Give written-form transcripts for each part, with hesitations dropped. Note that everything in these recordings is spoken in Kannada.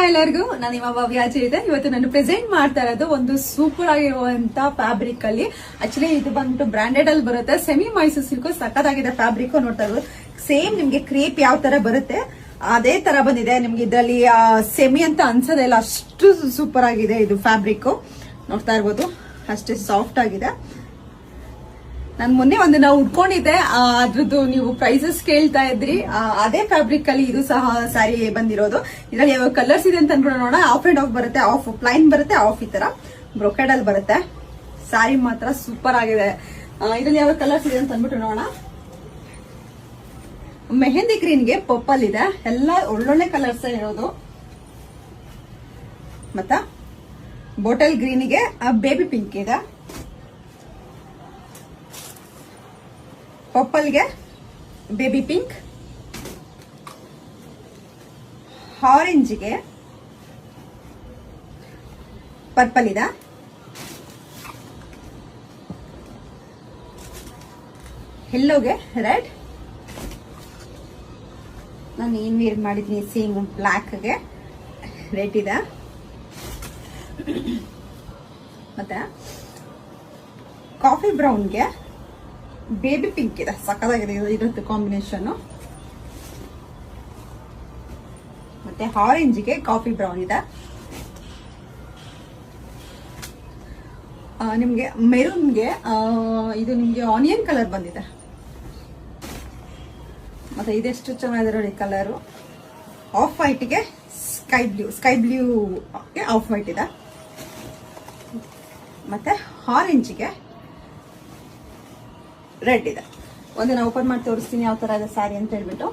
ಎಲ್ಲರಿಗೂ, ನಾನು ನಿಮ್ಮ ಭವ್ಯ ಇದೆ. ಇವತ್ತು ನಾನು ಪ್ರೆಸೆಂಟ್ ಮಾಡ್ತಾ ಇರೋದು ಒಂದು ಸೂಪರ್ ಆಗಿರುವಂತ ಫ್ಯಾಬ್ರಿಕ್ ಅಲ್ಲಿ. ಆಕ್ಚುಲಿ ಇದು ಬಂದ್ಬಿಟ್ಟು ಬ್ರಾಂಡೆಡ್ ಅಲ್ಲಿ ಬರುತ್ತೆ. ಸೆಮಿ ಮೈಸೂರು ಸಿಲ್ಕ್ ಸಖತ್ತಾಗಿದೆ ಫ್ಯಾಬ್ರಿಕ್. ನೋಡ್ತಾ ಇರೋದು ಸೇಮ್ ನಿಮ್ಗೆ ಕ್ರೇಪ್ ಯಾವ ತರ ಬರುತ್ತೆ ಅದೇ ತರ ಬಂದಿದೆ. ನಿಮ್ಗೆ ಇದರಲ್ಲಿ ಸೆಮಿ ಅಂತ ಅನ್ಸೋದೇ ಇಲ್ಲ, ಅಷ್ಟು ಸೂಪರ್ ಆಗಿದೆ ಇದು ಫ್ಯಾಬ್ರಿಕ್. ನೋಡ್ತಾ ಇರ್ಬೋದು ಅಷ್ಟೇ ಸಾಫ್ಟ್ ಆಗಿದೆ. ನಾನು ಮೊನ್ನೆ ಒಂದು ನಾವು ಉಟ್ಕೊಂಡಿದ್ದೆ, ಅದ್ರದ್ದು ನೀವು ಪ್ರೈಸಸ್ ಕೇಳ್ತಾ ಇದ್ರಿ. ಅದೇ ಫ್ಯಾಬ್ರಿಕ್ ಅಲ್ಲಿ ಇದು ಸಹ ಸ್ಯಾರಿ ಬಂದಿರೋದು. ಇದ್ರಲ್ಲಿ ಯಾವ ಕಲರ್ಸ್ ಇದೆ ಅಂತ ಅನ್ಕೊಳ್ಳೋಣ. ಆಫ್ ಅಂಡ್ ಆಫ್ ಬರುತ್ತೆ, ಆಫ್ ಪ್ಲೈನ್ ಬರುತ್ತೆ, ಆಫ್ ಈ ತರ ಬ್ರೊಕೆಡ್ ಅಲ್ಲಿ ಬರುತ್ತೆ. ಸ್ಯಾರಿ ಮಾತ್ರ ಸೂಪರ್ ಆಗಿದೆ. ಇದ್ರಲ್ಲಿ ಯಾವ ಕಲರ್ಸ್ ಇದೆ ಅಂತ ಅಂದ್ಬಿಟ್ಟು ನೋಡೋಣ. ಮೆಹಂದಿ ಗ್ರೀನ್ಗೆ ಪರ್ಪಲ್ ಇದೆ, ಎಲ್ಲ ಒಳ್ಳೊಳ್ಳೆ ಕಲರ್ಸ್ ಇರೋದು. ಮತ್ತ ಬಾಟಲ್ ಗ್ರೀನ್ಗೆ ಬೇಬಿ ಪಿಂಕ್ ಇದೆ, ಪರ್ಪಲ್ಗೆ ಬೇಬಿ ಪಿಂಕ್, ಆರೆಂಜ್ಗೆ ಪರ್ಪಲ್ ಇದೆ, ಯೆಲ್ಲೋಗೆ ರೆಡ್. ನಾನು ಏನ್ ವೇರ್ ಮಾಡಿದ್ನಿ ಸೇಮ್ ಬ್ಲ್ಯಾಕ್ಗೆ ರೆಡ್ ಇದೆ. ಮತ್ತೆ ಕಾಫಿ ಬ್ರೌನ್ಗೆ ಬೇಬಿ ಪಿಂಕ್ ಇದೆ, ಸಕ್ಕತ್ತಾಗಿದೆ ಇರುತ್ತೆ ಕಾಂಬಿನೇಷನ್. ಮತ್ತೆ ಆರೆಂಜ್ಗೆ ಕಾಫಿ ಬ್ರೌನ್ ಇದೆ. ನಿಮ್ಗೆ ಮೆರೂನ್ಗೆ ಇದು ನಿಮ್ಗೆ ಆನಿಯನ್ ಕಲರ್ ಬಂದಿದೆ. ಮತ್ತೆ ಇದೆಷ್ಟು ಚೆನ್ನಾಗಿದೆ ನೋಡಿ ಕಲರು. ಆಫ್ ವೈಟ್ಗೆ ಸ್ಕೈ ಬ್ಲೂಗೆ ಆಫ್ ವೈಟ್ ಇದೆ. ಮತ್ತೆ ಆರೆಂಜ್ಗೆ ರೆಡ್ ಇದೆ. ಒಂದು ನಾನು ಓಪನ್ ಮಾಡಿ ತೋರಿಸ್ತೀನಿ ಯಾವ ತರ ಇದೆ ಸ್ಯಾರಿ ಅಂತ ಹೇಳ್ಬಿಟ್ಟು.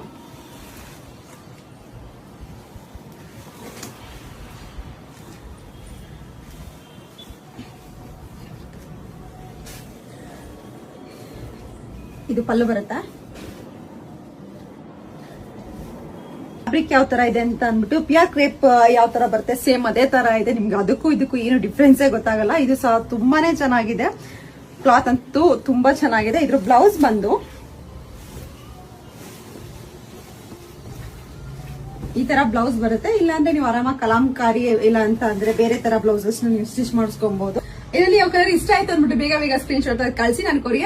ಇದು ಪಲ್ಲು ಬರುತ್ತಾ. ಫ್ಯಾಬ್ರಿಕ್ ಯಾವ ತರ ಇದೆ ಅಂತ ಅಂದ್ಬಿಟ್ಟು ಪ್ಯೂರ್ ಕ್ರೇಪ್ ಯಾವ ತರ ಬರುತ್ತೆ ಸೇಮ್ ಅದೇ ತರ ಇದೆ. ನಿಮ್ಗೆ ಅದಕ್ಕೂ ಇದಕ್ಕೂ ಏನು ಡಿಫ್ರೆನ್ಸೇ ಗೊತ್ತಾಗಲ್ಲ. ಇದು ಸಹ ತುಂಬಾನೇ ಚೆನ್ನಾಗಿದೆ. ಕ್ಲಾತ್ ಅಂತೂ ತುಂಬಾ ಚೆನ್ನಾಗಿದೆ. ಇದ್ರ ಬ್ಲೌಸ್ ಬಂದು ಈ ತರ ಬ್ಲೌಸ್ ಬರುತ್ತೆ. ಇಲ್ಲಾಂದ್ರೆ ನೀವು ಆರಾಮಾಗಿ ಕಲಾಂಕಾರಿ ಇಲ್ಲ ಅಂತ ಅಂದ್ರೆ ಬೇರೆ ತರ ಬ್ಲೌಸಸ್ ನೀವು ಸ್ಟಿಚ್ ಮಾಡಿಸ್ಕೊಬಹುದು. ಇದರಲ್ಲಿ ಯಾವ ಕಲರ್ ಇಷ್ಟ ಆಯ್ತು ಅಂದ್ಬಿಟ್ಟು ಬೇಗ ಸ್ಕ್ರೀನ್ ಶಾಟ್ ಕಳಿಸಿ. ನಾನು ಕೊರಿಯರ್